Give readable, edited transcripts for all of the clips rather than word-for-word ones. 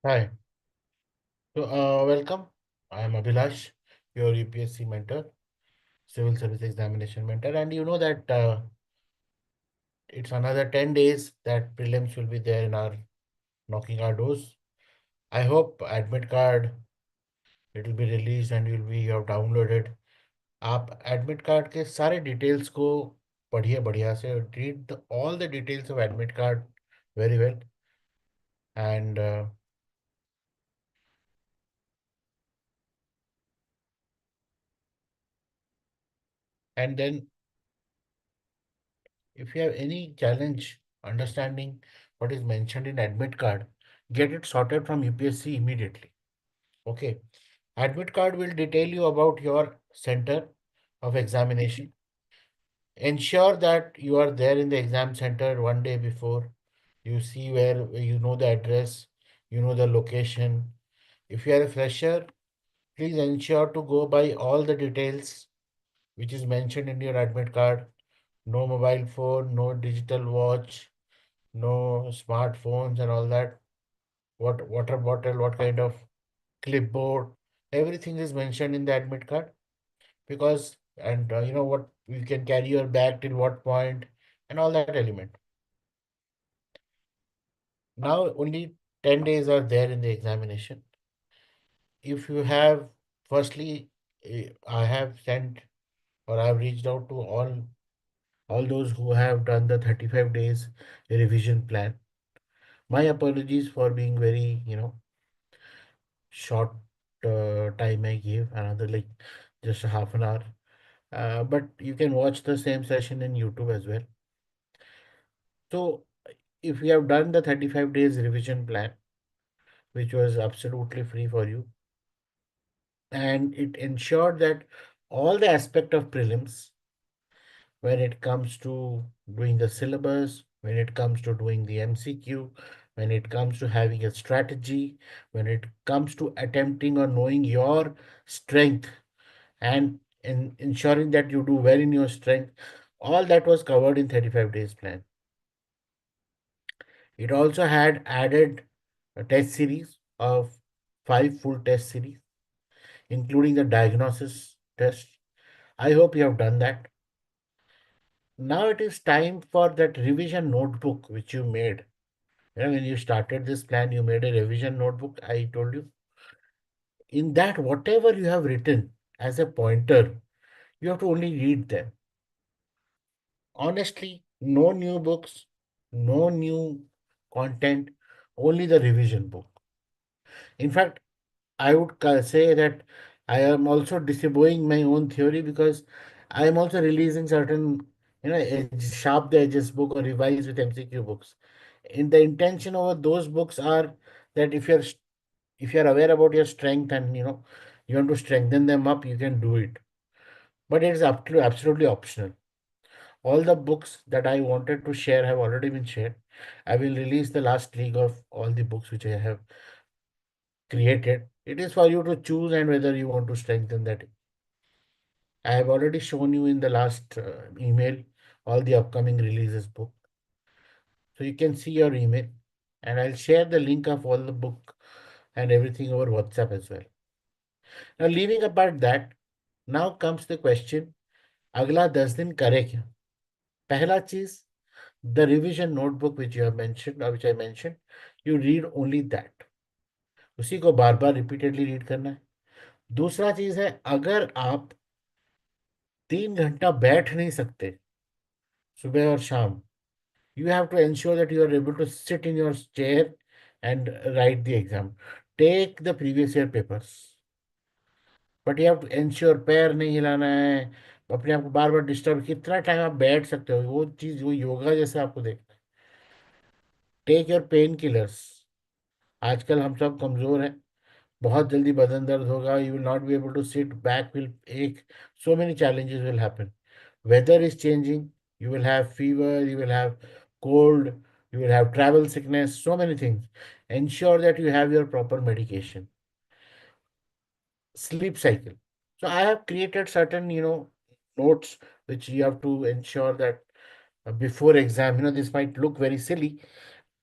Hi. Welcome. I am Abhilash, your UPSC mentor, Civil Service Examination mentor, and you know that it's another 10 days that prelims will be there in our knocking our doors. I hope admit card it will be released and you have downloaded. आप admit card के सारे details को पढ़िए बढ़िया से read all the details of admit card very well and and then if you have any challenge understanding what is mentioned in admit card, get it sorted from UPSC immediately. Okay. Admit card will detail you about your center of examination. Ensure that you are there in the exam center one day before. You see where you know the address, you know the location. If you are a fresher, please ensure to go by all the details which is mentioned in your admit card. No mobile phone, no digital watch, no smartphones and all that. What water bottle, what kind of clipboard, everything is mentioned in the admit card because and you know what you can carry your bag till what point and all that element. Now only 10 days are there in the examination. If you have, firstly, I have sent or I have reached out to all those who have done the 35 days revision plan. My apologies for being very, short time I gave, another like just a half an hour. But you can watch the same session in YouTube as well. So if you have done the 35 days revision plan, which was absolutely free for you, and it ensured that all the aspect of prelims, when it comes to doing the syllabus, when it comes to doing the MCQ, when it comes to having a strategy, when it comes to attempting or knowing your strength and in ensuring that you do well in your strength, all that was covered in 35 days plan. It also had added a test series of 5 full test series, including the diagnosis test. I hope you have done that. Now it is time for that revision notebook which you made. When you started this plan, you made a revision notebook. I told you. In that, whatever you have written as a pointer, you have to only read them. Honestly, no new books, no new content, only the revision book. In fact, I would say that I am also disavowing my own theory because I am also releasing certain, sharp the edges book or revise with MCQ books. In the intention of those books are that if you're aware about your strength and you want to strengthen them up, you can do it. But it is absolutely optional. All the books that I wanted to share have already been shared. I will release the last league of all the books which I have created. It is for you to choose and whether you want to strengthen that. I have already shown you in the last email all the upcoming releases book. So you can see your email and I'll share the link of all the book and everything over WhatsApp as well. Now leaving apart that, now comes the question, अगला 10 दिन करे क्या? पहला चीज, the revision notebook which you have mentioned or which I mentioned, you read only that. उसी को बार बार repeatedly read करना है. दूसरा चीज है, अगर आप 3 घंटा बैठ नहीं सकते सुबह और शाम, you have to ensure that you are able to sit in your chair and write the exam. Take the previous year papers, but you have to ensure पैर नहीं हिलाना है, अपने आप को बार बार डिस्टर्ब, कितना टाइम आप बैठ सकते हो वो चीज, वो योगा जैसे आपको देखना है. Take your painkillers. आजकल हम सब कमजोर हैं, बहुत जल्दी बदन दर्द होगा, you will not be able to sit, back will ache, so many challenges will happen. Weather is changing, you will have fever, you will have cold, you will have travel sickness, so many things. Ensure that you have your proper medication. Sleep cycle. So I have created certain notes which you have to ensure that before exam, this might look very silly,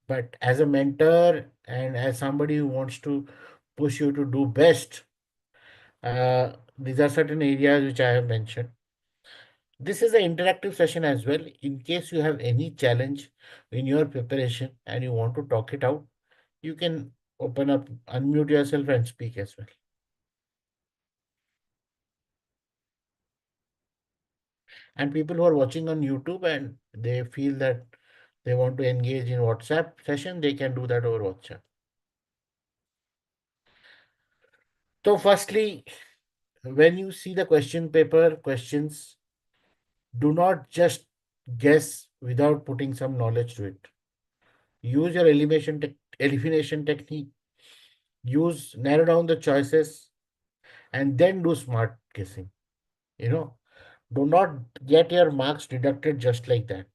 But as a mentor and as somebody who wants to push you to do best, these are certain areas which I have mentioned. This is an interactive session as well. In case you have any challenge in your preparation and you want to talk it out, you can open up, unmute yourself and speak as well. And people who are watching on YouTube and they feel that they want to engage in WhatsApp session, they can do that over WhatsApp. So firstly, when you see the question paper questions, do not just guess without putting some knowledge to it. Use your elimination technique. Use narrow down the choices and then do smart guessing. You know, do not get your marks deducted just like that.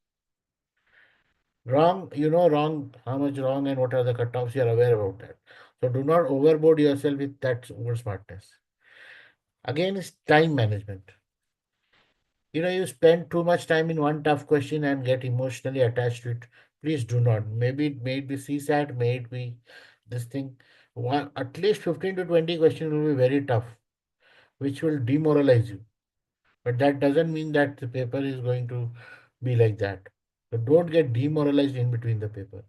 Wrong, wrong, how much wrong and what are the cutoffs, you are aware about that. So do not overboard yourself with that over smartness. Again, is time management. You spend too much time in one tough question and get emotionally attached to it. Please do not. Maybe it may be CSAT, may it be this thing. At least 15 to 20 questions will be very tough, which will demoralize you. But that doesn't mean that the paper is going to be like that. So don't get demoralized in between the paper.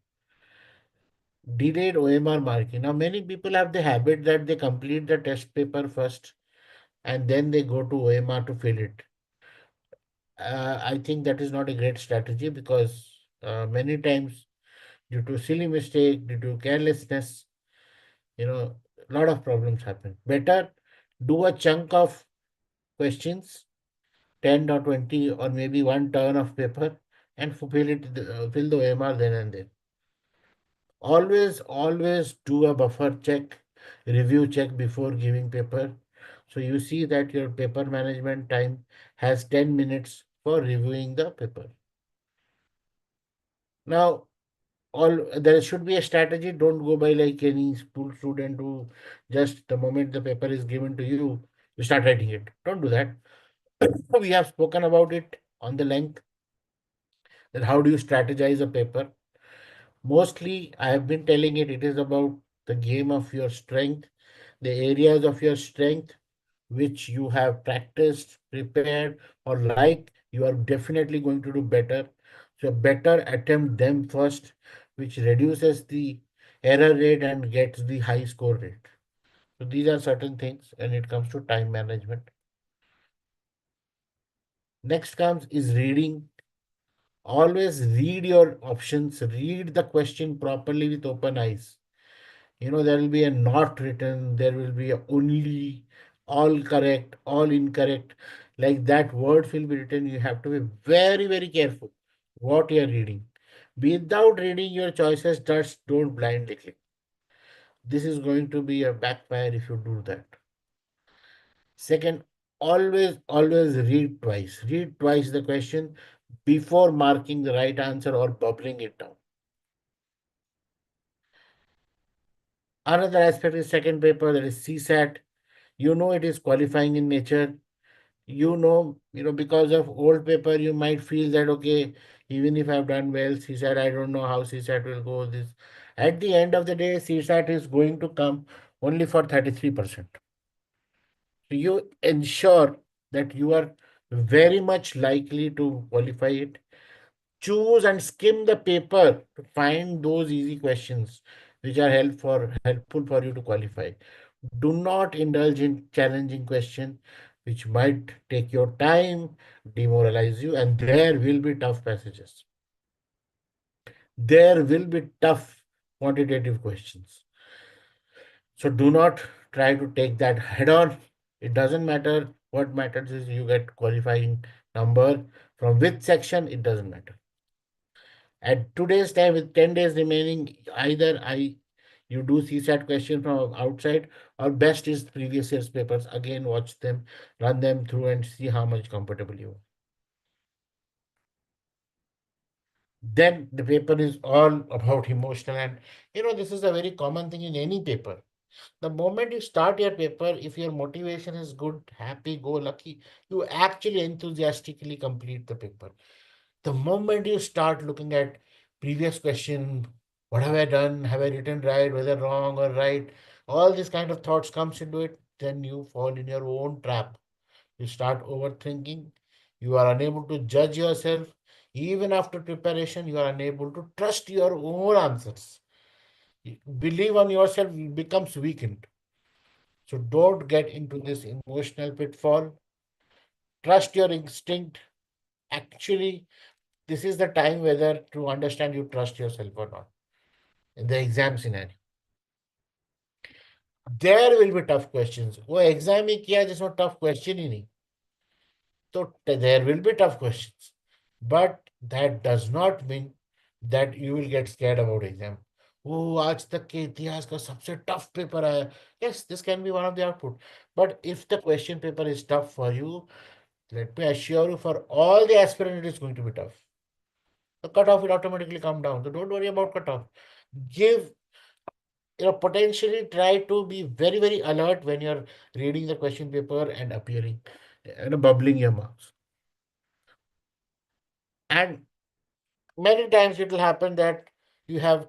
Delayed OMR marking. Now, many people have the habit that they complete the test paper first and then they go to OMR to fill it. I think that is not a great strategy because many times, due to silly mistake, due to carelessness, a lot of problems happen. Better do a chunk of questions, 10 or 20 or maybe one turn of paper and fill the OMR then and there. Always do a buffer check, review check before giving paper. So you see that your paper management time has 10 minutes for reviewing the paper. Now, all there should be a strategy. Don't go by like any school student who just the moment the paper is given to you, you start writing it. Don't do that. We have spoken about it on the length that how do you strategize a paper. Mostly, I have been telling it, it is about the game of your strength, the areas of your strength which you have practiced, prepared, or like you are definitely going to do better. So, better attempt them first, which reduces the error rate and gets the high score rate. So, these are certain things when it comes to time management. Next comes is reading. Always read your options, read the question properly with open eyes. There will be a not written, there will be a only, all correct, all incorrect. Like that, words will be written. You have to be very, very careful what you are reading. Without reading your choices, just don't blindly click. This is going to be a backfire if you do that. Second, always read twice. Read twice the question before marking the right answer or bubbling it down. Another aspect is second paper, that is CSAT. It is qualifying in nature. Because of old paper, you might feel that, okay, even if I've done well, CSAT, I don't know how CSAT will go. This At the end of the day, CSAT is going to come only for 33%. So you ensure that you are very much likely to qualify it. Choose and skim the paper to find those easy questions which are helpful for you to qualify. Do not indulge in challenging questions which might take your time, demoralize you, and there will be tough passages. There will be tough quantitative questions. So do not try to take that head on. It doesn't matter. What matters is you get qualifying number from which section, it doesn't matter. At today's time, with 10 days remaining, either you do CSAT question from outside, or best is previous year's papers. Again, watch them, run them through, and see how much comfortable you are. Then the paper is all about emotional, and this is a very common thing in any paper. The moment you start your paper, if your motivation is good, happy, go lucky, you actually enthusiastically complete the paper. The moment you start looking at previous question, What have I done? Have I written right, whether wrong or right? All these kind of thoughts comes into it. Then you fall in your own trap. You start overthinking. You are unable to judge yourself. Even after preparation, you are unable to trust your own answers. Believe on yourself becomes weakened. So don't get into this emotional pitfall. Trust your instinct. Actually, this is the time whether to understand you trust yourself or not. In the exam scenario, there will be tough questions. वो exam ही किया जिसमें tough question ही नहीं, तो there will be tough questions, but that does not mean that you will get scared about exam. वो आज तक के इतिहास का सबसे टफ पेपर आया. Yes, this can be one of the output, but if the question paper is tough for you, let me assure you, for all the aspirants, it is going to be tough. The cutoff will automatically come down. So don't worry about cutoff. Give, potentially try to be very, very alert when you're reading the question paper and appearing, bubbling your marks. And many times it will happen that you have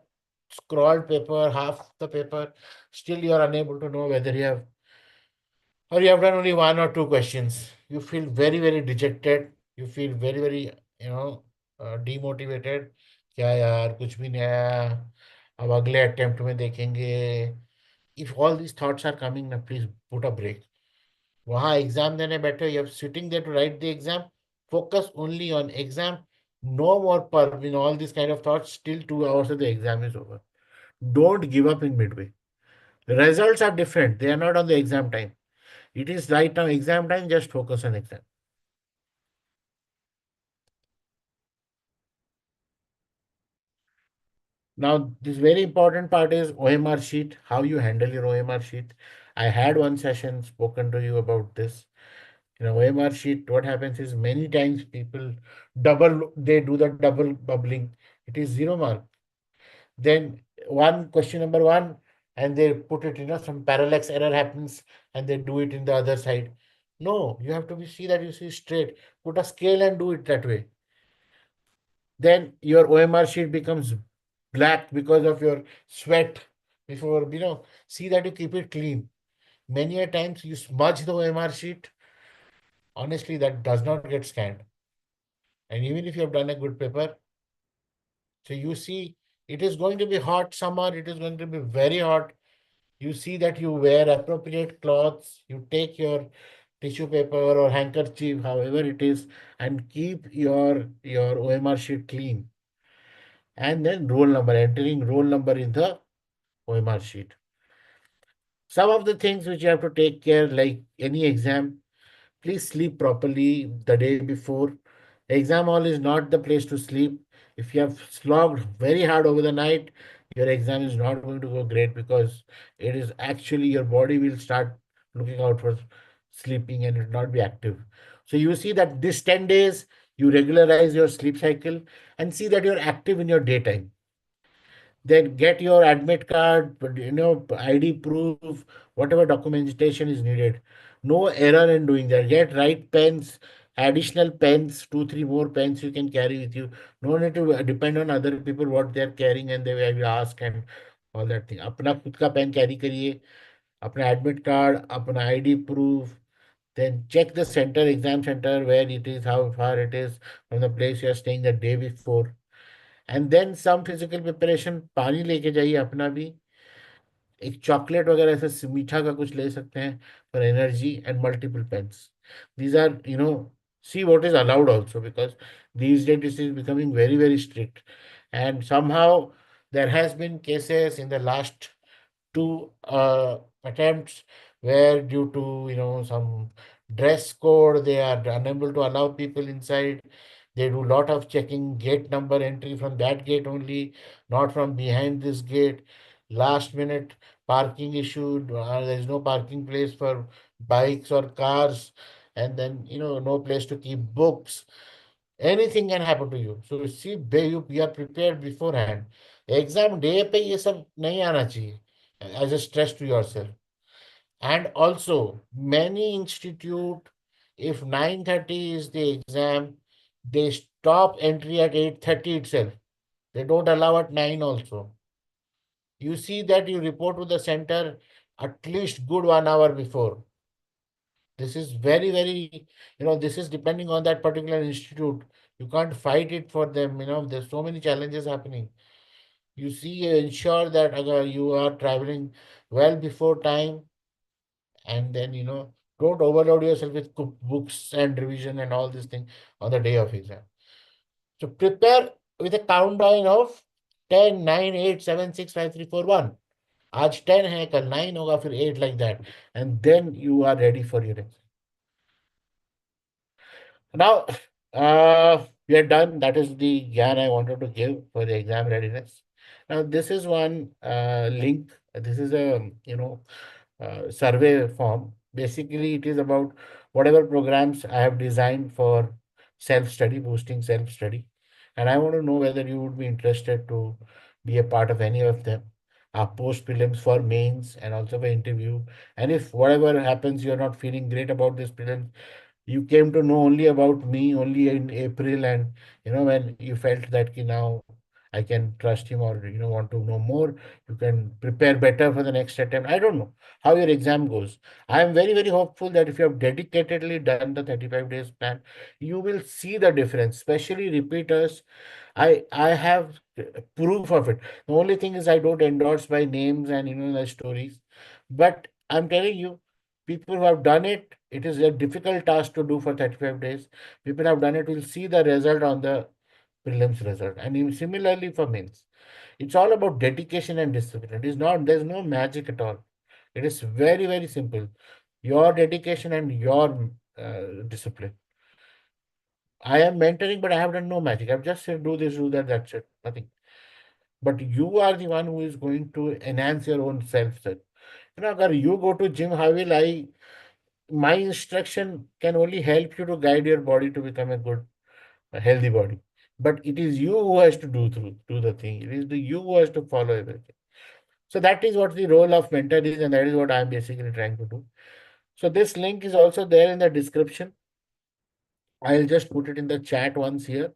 scrawled paper, half the paper, still you are unable to know whether you have, or you have done only one or two questions. You feel very, very dejected. You feel very, very, demotivated. क्या यार कुछ भी नहीं आया, अब अगले attempt में देखेंगे. If all these thoughts are coming, now please put a break. वहाँ एग्जाम देने बैठे हो, you are sitting there to write the exam. Focus only on exam. No more all these kind of thoughts. Still 2 hours of the exam is over. Don't give up in midway. The results are different. They are not on the exam time. It is right now exam time. Just focus on exam. Now, this very important part is OMR sheet. How you handle your OMR sheet. I had one session spoken to you about this. In a OMR sheet, what happens is many times people they do the double bubbling. It is 0 mark. Then one question number one, and they put it, some parallax error happens, and they do it in the other side. No, you have to see that you see straight. Put a scale and do it that way. Then your OMR sheet becomes black because of your sweat. Before, see that you keep it clean. Many a times you smudge the OMR sheet. Honestly, that does not get scanned. And even if you have done a good paper, so you see, it is going to be hot summer, it is going to be very hot. You see that you wear appropriate clothes, you take your tissue paper or handkerchief, however it is, and keep your OMR sheet clean. And then roll number, entering roll number in the OMR sheet. Some of the things which you have to take care, like any exam, please sleep properly the day before. Exam hall is not the place to sleep. If you have slogged very hard over the night, your exam is not going to go great, because it is actually your body will start looking out for sleeping and it will not be active. So you see that this 10 days, you regularize your sleep cycle and see that you're active in your daytime. Then get your admit card, ID proof, whatever documentation is needed. No error in doing that. Get right pens, additional pens, two, three more pens you can carry with you. No need to depend on other people what they're carrying and they will ask and all that thing. अपना खुद का pen carry करिए, अपना admit card, अपना ID proof. Then check the center, exam center, where it is, how far it is from the place you are staying the day before. And then some physical preparation. पानी लेके जाइए अपना भी, एक chocolate वगैरह ऐसा मीठा का कुछ ले सकते हैं for energy, and multiple pains. These are, see what is allowed also, because these days this is becoming very, very strict. And somehow there has been cases in the last two attempts where, due to some dress code, they are unable to allow people inside. They do lot of checking, gate number entry from that gate only, not from behind this gate. Last minute parking issue, there is no parking place for bikes or cars, and then no place to keep books. Anything can happen to you. So see, you are prepared beforehand. Exam day पे ये सब नहीं आना चाहिए as a stress to yourself. And also, many institute, if 9:30 is the exam, they stop entry at 8:30 itself. They don't allow at 9 also. You see that you report to the center at least good 1 hour before. This is very, very, this is depending on that particular institute. You can't fight it for them. There's so many challenges happening. You see, ensure that you are traveling well before time, and then, don't overload yourself with books and revision and all these things on the day of exam. So prepare with a countdown of 10, 9, 8, 7, 6, 5, 3, 4, 1. आज 10 है, कल 9 होगा, फिर 8, like that. And then you are ready for your exam. Now, we are done. That is the gyan I wanted to give for the exam readiness. Now, this is one link. This is a, survey form. Basically, it is about whatever programs I have designed for self-study, boosting self-study. And I want to know whether you would be interested to be a part of any of them. Post prelims for mains and also for interview. And if whatever happens, you're not feeling great about this prelims, you came to know only about me only in April, and when you felt that now I can trust him, or want to know more, you can prepare better for the next attempt. I don't know how your exam goes. I am very, very hopeful that if you have dedicatedly done the 35 days plan, you will see the difference, especially repeaters. I have proof of it. The only thing is I don't endorse by names and the stories, but I'm telling you, people who have done it, it is a difficult task to do for 35 days. People who have done it will see the result on the prelims result, and even similarly for mains. It's all about dedication and discipline. It is not. There's no magic at all. It is very, very simple. Your dedication and your discipline. I am mentoring, but I have done no magic. I've just said do this, do that. That's it. Nothing. But you are the one who is going to enhance your own self. Agar you go to gym, how will I? My instruction can only help you to guide your body to become a healthy body. But it is you who has to do the thing. It is the you who has to follow everything. So that is what the role of mentor is, and that is what I am basically trying to do. So this link is also there in the description. I'll just put it in the chat once here,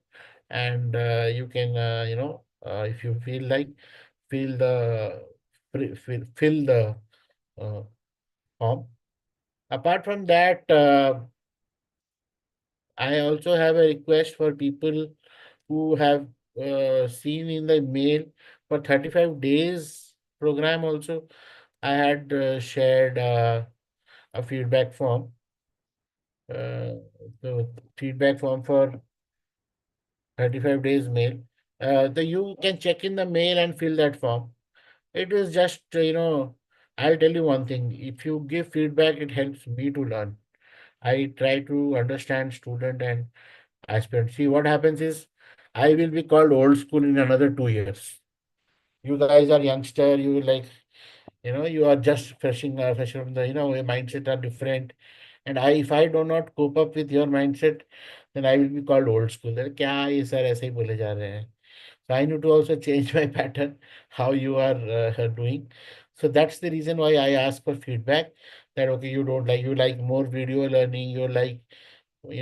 and you can, if you feel like, fill the fill the uh, form. Apart from that, I also have a request for people who have seen in the mail for 35 days program also. I had shared a feedback form. The feedback form for 35 days mail. You can check in the mail and fill that form. It is just, I'll tell you one thing. If you give feedback, it helps me to learn. I try to understand student and aspirant. See, what happens is I will be called old school in another 2 years. You guys are youngster. You will like, you are just fresh from the, your mindset are different. And if I do not cope up with your mindset, then I will be called old school. क्या ये sir ऐसे ही बोले जा रहे हैं. So I need to also change my pattern, how you are doing. So that's the reason why I ask for feedback. That okay, you like more video learning, you like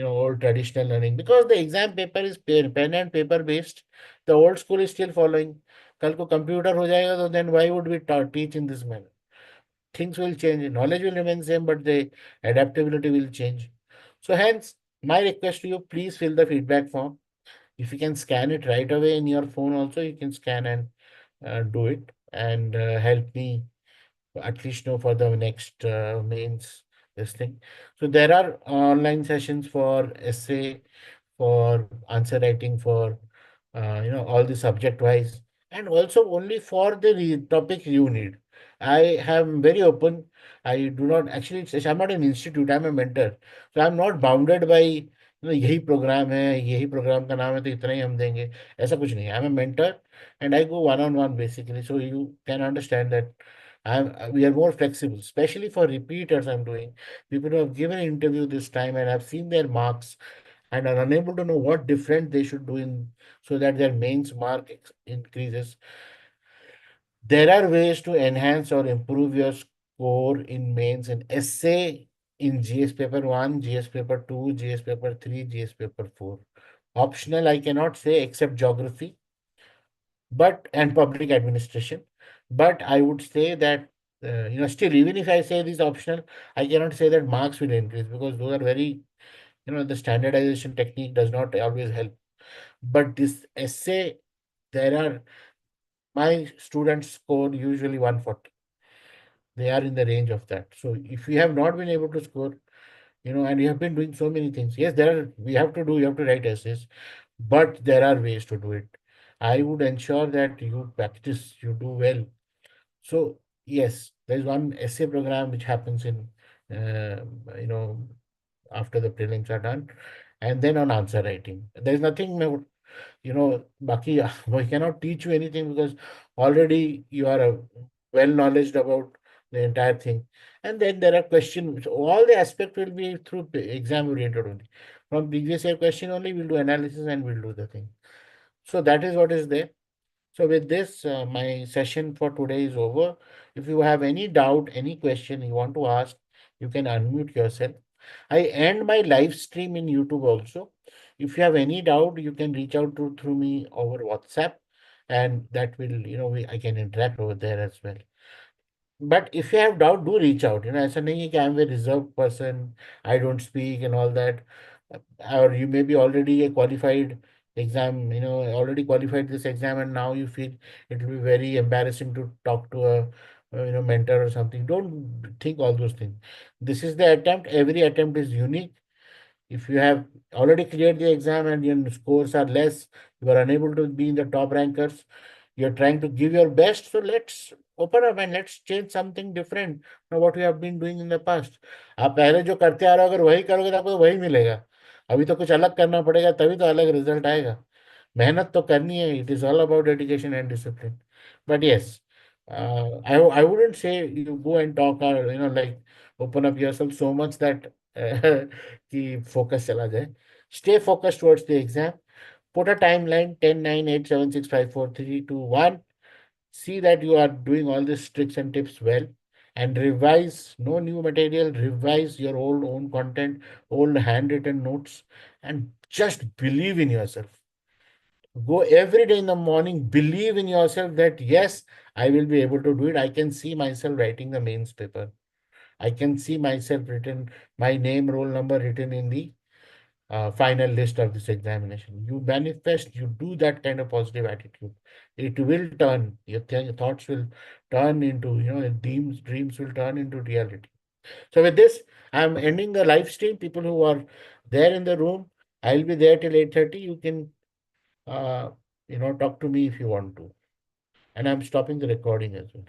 old traditional learning, because the exam paper is pen and paper based. The old school is still following. कल को computer हो जाएगा, तो then why would we teach in this manner? Things will change. Knowledge will remain same, but the adaptability will change. So hence, my request to you, please fill the feedback form. If you can scan it right away in your phone also, you can scan and do it, and help me at least know for the next mains this thing. So there are online sessions for essay, for answer writing, for all the subject wise, and also only for the topic you need. I am very open. I do not actually, I'm not an institute, I'm a mentor. So I'm not bounded by यही programme है, यही programme का नाम है तो इतना ही हम देंगे. ऐसा कुछ नहीं. I am a mentor and I go one on one basically. So you can understand that we are more flexible, especially for repeaters. I'm doing people who have given an interview this time and have seen their marks and are unable to know what different they should do in so that their mains mark increases. There are ways to enhance or improve your score in mains and essay in GS paper 1, GS paper 2, GS paper 3, GS paper 4. Optional, I cannot say except geography, but and public administration. But I would say that, still, even if I say this optional, I cannot say that marks will increase, because those are very, the standardization technique does not always help. But this essay, there are, my students score usually 140. They are in the range of that. So if you have not been able to score, and you have been doing so many things, yes, you have to write essays, but there are ways to do it. I would ensure that you practice, you do well. So yes, there is one essay program which happens in, uh, you know, after the prelims are done, and then on answer writing. There is nothing, Baki, we cannot teach you anything, because already you are well knowledge about the entire thing. And then there are questions. All the aspect will be through exam oriented only. From previous year question only, we'll do analysis and we'll do the thing. So that is what is there. So with this, my session for today is over. If you have any doubt, any question you want to ask, you can unmute yourself. I end my live stream in YouTube also. If you have any doubt, you can reach out to through me over WhatsApp, and that will, I can interact over there as well. But if you have doubt, do reach out. ऐसा नहीं है कि I'm a reserved person, I don't speak and all that. Or you may be already a qualified exam, already qualified this exam, and now you feel it will be very embarrassing to talk to a mentor or something. Don't think all those things. This is the attempt. Every attempt is unique. If you have already cleared the exam and your scores are less, you are unable to be in the top rankers, you're trying to give your best. So let's open up and let's change something different from what we have been doing in the past. आप पहले जो करते आ रहे हो, अगर वही करोगे तो आपको वही मिलेगा. अभी तो कुछ अलग करना पड़ेगा, तभी तो अलग रिजल्ट आएगा. मेहनत तो करनी है. It is all about dedication and discipline. But yes, I wouldn't say you go and talk, or like, open up yourself so much that कि focus चला जाए. Stay focused towards the exam. Put a timeline: 10, 9, 8, 7, 6, 5, 4, 3, 2, 1. See that you are doing all these tricks and tips well, and revise. No new material. Revise your own content, old handwritten notes, and just believe in yourself. Go every day in the morning, believe in yourself that yes, I will be able to do it. I can see myself writing the mains paper. I can see myself written, my name, roll number written in the final list of this examination. You manifest, you do that kind of positive attitude. It will turn, your thoughts will turn into, dreams will turn into reality. So with this, I'm ending the live stream. People who are there in the room, I'll be there till 8:30. You can, uh, talk to me if you want to. And I'm stopping the recording as well.